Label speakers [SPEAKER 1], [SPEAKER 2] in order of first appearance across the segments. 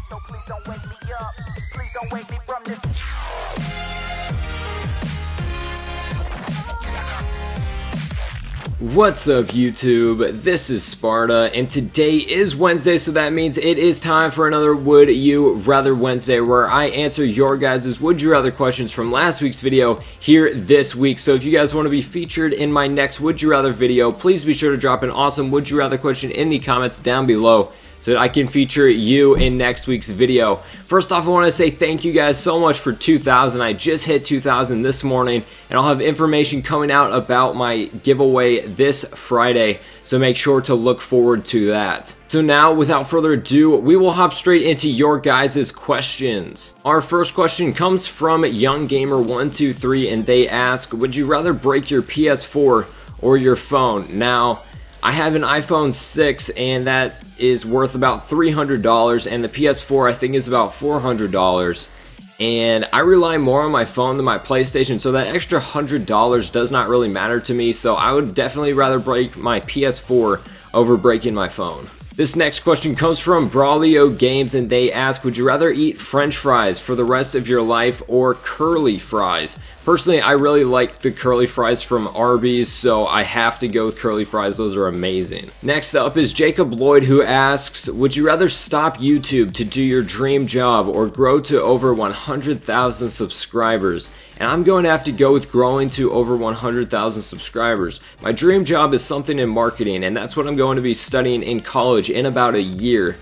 [SPEAKER 1] So please don't wake me up. Please don't wake me from this.
[SPEAKER 2] What's up YouTube, this is Sparta, and today is Wednesday, so that means it is time for another Would You Rather Wednesday, where I answer your guys' Would You Rather questions from last week's video here this week. So if you guys want to be featured in my next Would You Rather video, please be sure to drop an awesome Would You Rather question in the comments down below, so that I can feature you in next week's video. First off, I want to say thank you guys so much for 2,000. I just hit 2,000 this morning, and I'll have information coming out about my giveaway this Friday, so make sure to look forward to that. So now, without further ado, we will hop straight into your guys' questions. Our first question comes from YoungGamer123, and they ask, would you rather break your PS4 or your phone? Now, I have an iPhone 6 and that is worth about $300, and the PS4 I think is about $400, and I rely more on my phone than my PlayStation, so that extra $100 does not really matter to me, so I would definitely rather break my PS4 over breaking my phone. This next question comes from Brawlio Games, and they ask, would you rather eat French fries for the rest of your life or curly fries? Personally, I really like the curly fries from Arby's, so I have to go with curly fries. Those are amazing. Next up is Jacob Lloyd, who asks, would you rather stop YouTube to do your dream job or grow to over 100,000 subscribers? And I'm going to have to go with growing to over 100,000 subscribers. My dream job is something in marketing, and that's what I'm going to be studying in college in about a year.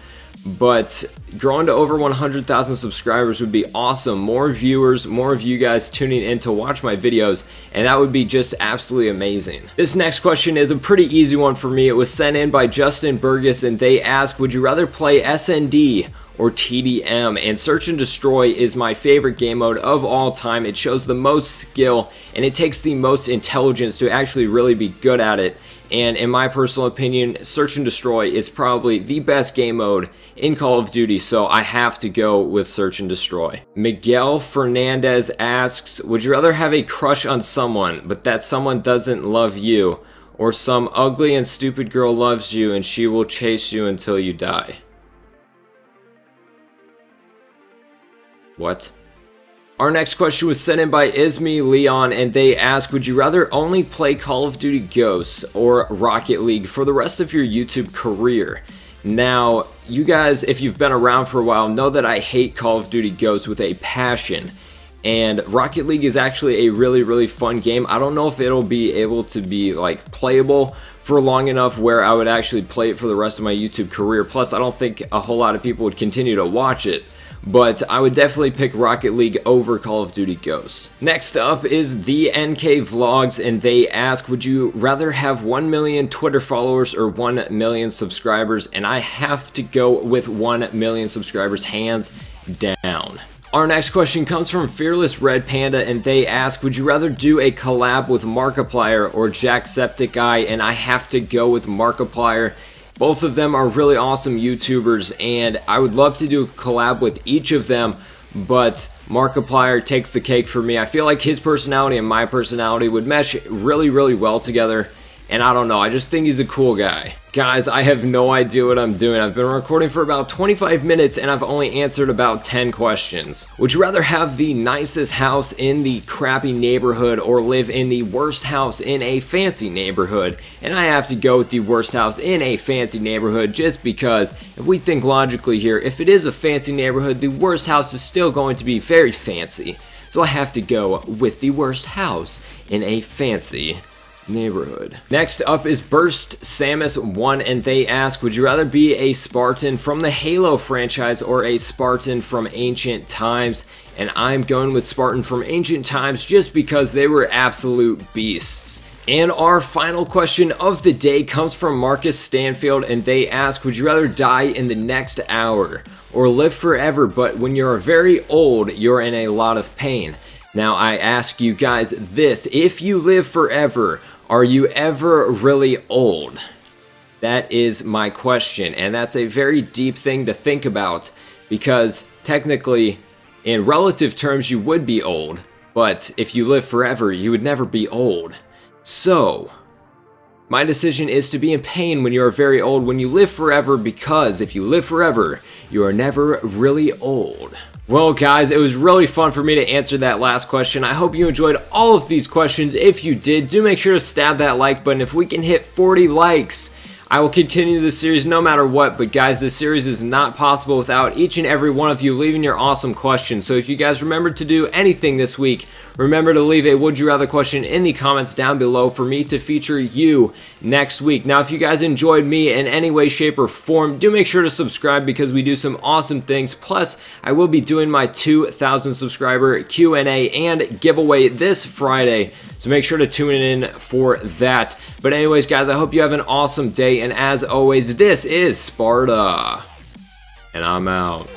[SPEAKER 2] But growing to over 100,000 subscribers would be awesome. More viewers, more of you guys tuning in to watch my videos, and that would be just absolutely amazing. This next question is a pretty easy one for me. It was sent in by Justin Burgess, and they ask, would you rather play SND or TDM? And Search and Destroy is my favorite game mode of all time. It shows the most skill, and it takes the most intelligence to actually really be good at it. And in my personal opinion, Search and Destroy is probably the best game mode in Call of Duty, so I have to go with Search and Destroy. Miguel Fernandez asks, would you rather have a crush on someone, but that someone doesn't love you, or some ugly and stupid girl loves you and she will chase you until you die? What? Our next question was sent in by Ismi Leon, and they ask, would you rather only play Call of Duty Ghosts or Rocket League for the rest of your YouTube career? Now, you guys, if you've been around for a while, know that I hate Call of Duty Ghosts with a passion. And Rocket League is actually a really fun game. I don't know if it'll be able to be like playable for long enough where I would actually play it for the rest of my YouTube career. Plus, I don't think a whole lot of people would continue to watch it. But I would definitely pick Rocket League over Call of Duty Ghosts. Next up is the NK Vlogs, and they ask, would you rather have 1 million Twitter followers or 1 million subscribers? And I have to go with 1 million subscribers, hands down. Our next question comes from Fearless Red Panda, and they ask, would you rather do a collab with Markiplier or Jacksepticeye? And I have to go with Markiplier. Both of them are really awesome YouTubers, and I would love to do a collab with each of them, but Markiplier takes the cake for me. I feel like his personality and my personality would mesh really well together, and I don't know, I just think he's a cool guy. Guys, I have no idea what I'm doing. I've been recording for about 25 minutes and I've only answered about 10 questions. Would you rather have the nicest house in the crappy neighborhood or live in the worst house in a fancy neighborhood? And I have to go with the worst house in a fancy neighborhood, just because if we think logically here, if it is a fancy neighborhood, the worst house is still going to be very fancy. So I have to go with the worst house in a fancy neighborhood. Next up is Burst Samus 1, and they ask, would you rather be a Spartan from the Halo franchise or a Spartan from Ancient Times? And I'm going with Spartan from Ancient Times just because they were absolute beasts. And our final question of the day comes from Marcus Stanfield, and they ask, would you rather die in the next hour or live forever, but when you're very old, you're in a lot of pain? Now I ask you guys this, if you live forever, are you ever really old? That is my question, and that's a very deep thing to think about, because technically, in relative terms, you would be old, but if you live forever, you would never be old. So, My decision is to be in pain when you are very old, when you live forever, because if you live forever, you are never really old. Well guys, it was really fun for me to answer that last question. I hope you enjoyed all of these questions. If you did, do make sure to stab that like button. If we can hit 40 likes, I will continue this series no matter what, but guys, this series is not possible without each and every one of you leaving your awesome questions. So if you guys remember to do anything this week, remember to leave a would you rather question in the comments down below for me to feature you next week. Now, if you guys enjoyed me in any way, shape, or form, do make sure to subscribe because we do some awesome things. Plus, I will be doing my 2,000 subscriber Q&A and giveaway this Friday, so make sure to tune in for that. But anyways, guys, I hope you have an awesome day, and as always, this is Sparta, and I'm out.